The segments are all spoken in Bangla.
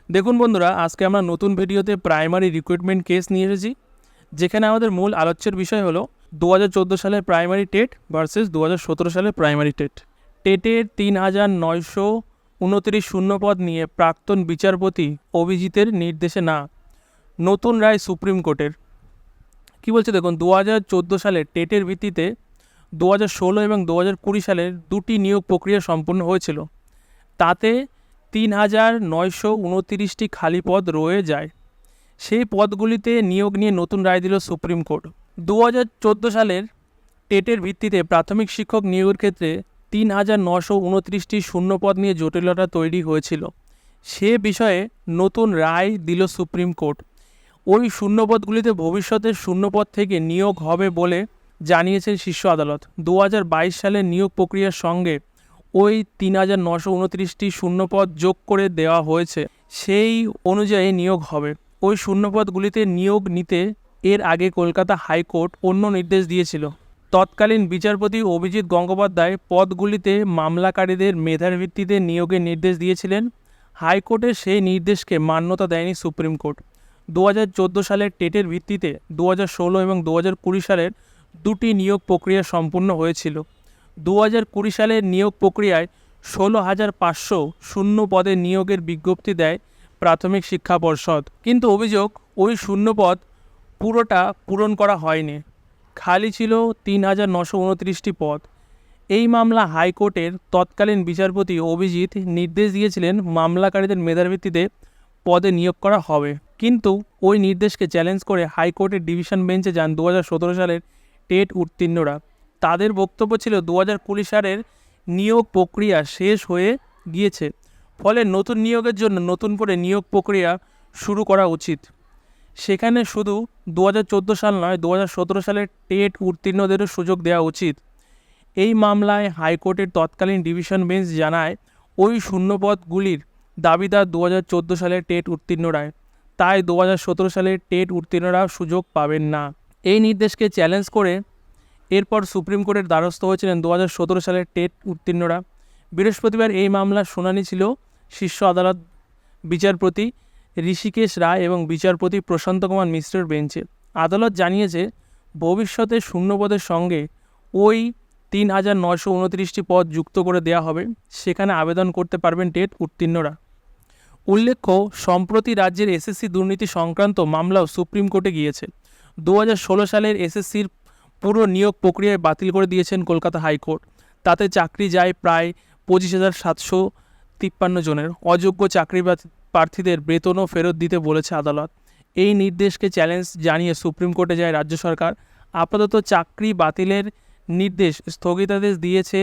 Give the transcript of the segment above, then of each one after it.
দেখুন বন্ধুরা, আজকে আমরা নতুন ভিডিওতে প্রাইমারি রিক্রুটমেন্ট কেস নিয়ে এসেছি, যেখানে আমাদের মূল আলোচ্যের বিষয় হলো 2014 সালের প্রাইমারি টেট ভার্সেস 2017 সালের প্রাইমারি টেট। টেটের 3929 শূন্যপদ নিয়ে প্রাক্তন বিচারপতি অভিজিতের নির্দেশে না, নতুন রায় সুপ্রিম কোর্টের। কী বলছে দেখুন, 2014 সালে টেটের ভিত্তিতে 2016 এবং 2020 সালের দুটি নিয়োগ প্রক্রিয়া সম্পন্ন হয়েছিল। তাতে 3929টি খালি পদ রয়ে যায়। সেই পদগুলিতে নিয়োগ নিয়ে নতুন রায় দিল সুপ্রিম কোর্ট। 2014 সালের টেটের ভিত্তিতে প্রাথমিক শিক্ষক নিয়োগের ক্ষেত্রে 3929টি শূন্যপদ নিয়ে জটিলতা তৈরি হয়েছিল। সে বিষয়ে নতুন রায় দিল সুপ্রিম কোর্ট। ওই শূন্যপদগুলিতে ভবিষ্যতের শূন্যপদ থেকে নিয়োগ হবে বলে জানিয়েছেন শীর্ষ আদালত। 2022 সালের নিয়োগ প্রক্রিয়ার সঙ্গে ওই 3929টি শূন্যপদ যোগ করে দেওয়া হয়েছে, সেই অনুযায়ী নিয়োগ হবে। ওই শূন্যপদগুলিতে নিয়োগ নিতে এর আগে কলকাতা হাইকোর্ট অন্য নির্দেশ দিয়েছিল। তৎকালীন বিচারপতি অভিজিৎ গঙ্গোপাধ্যায় পদগুলিতে মামলাকারীদের মেধার ভিত্তিতে নিয়োগের নির্দেশ দিয়েছিলেন। হাইকোর্টের সেই নির্দেশকে মান্যতা দেয়নি সুপ্রিম কোর্ট। 2014 সালের টেটের ভিত্তিতে 2016 এবং 2020 সালের দুটি নিয়োগ প্রক্রিয়া সম্পূর্ণ হয়েছিল। 2020 সালের নিয়োগ প্রক্রিয়ায় 16,500 শূন্য পদে নিয়োগের বিজ্ঞপ্তি দেয় প্রাথমিক শিক্ষা পর্ষদ, কিন্তু অভিযোগ ওই শূন্যপদ পুরোটা পূরণ করা হয়নি। খালি ছিল 3929টি পদ। এই মামলা হাইকোর্টের তৎকালীন বিচারপতি অভিজিৎ নির্দেশ দিয়েছিলেন মামলাকারীদের মেধার ভিত্তিতে পদে নিয়োগ করা হবে, কিন্তু ওই নির্দেশকে চ্যালেঞ্জ করে হাইকোর্টের ডিভিশন বেঞ্চে যান 2017 সালের টেট উত্তীর্ণরা। তাদের বক্তব্য ছিল 2020 সালের নিয়োগ প্রক্রিয়া শেষ হয়ে গিয়েছে, ফলে নতুন নিয়োগের জন্য নতুন করে নিয়োগ প্রক্রিয়া শুরু করা উচিত। সেখানে শুধু 2014 সাল নয়, 2017 সালের টেট উত্তীর্ণদেরও সুযোগ দেওয়া উচিত। এই মামলায় হাইকোর্টের তৎকালীন ডিভিশন বেঞ্চ জানায় ওই শূন্যপদগুলির দাবিদার 2014 সালের টেট উত্তীর্ণরায়, তাই 2017 সালের টেট উত্তীর্ণরা সুযোগ পাবেন না। এই নির্দেশকে চ্যালেঞ্জ করে এরপর সুপ্রিম কোর্টের দ্বারস্থ হয়েছিলেন 2017 সালের টেট উত্তীর্ণরা। বৃহস্পতিবার এই মামলার শুনানি ছিল শীর্ষ আদালত বিচারপতি ঋষিকেশ রায় এবং বিচারপতি প্রশান্ত কুমার মিশ্রের বেঞ্চে। আদালত জানিয়েছে ভবিষ্যতে শূন্যপদের সঙ্গে ওই 3929টি পদ যুক্ত করে দেওয়া হবে, সেখানে আবেদন করতে পারবেন টেট উত্তীর্ণরা। উল্লেখ্য, সম্প্রতি রাজ্যের এসএসসি দুর্নীতি সংক্রান্ত মামলাও সুপ্রিম কোর্টে গিয়েছে। 2016 সালের এসএসসির পুরো নিয়োগ প্রক্রিয়ায় বাতিল করে দিয়েছেন কলকাতা হাইকোর্ট। তাতে চাকরি যায় প্রায় 25,753 জনের। অযোগ্য চাকরি প্রার্থীদের বেতনও ফেরত দিতে বলেছে আদালত। এই নির্দেশকে চ্যালেঞ্জ জানিয়ে সুপ্রিম কোর্টে যায় রাজ্য সরকার। আপাতত চাকরি বাতিলের নির্দেশ স্থগিতাদেশ দিয়েছে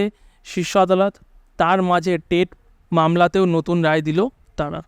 শীর্ষ আদালত। তার মাঝে টেট মামলাতেও নতুন রায় দিল তারা।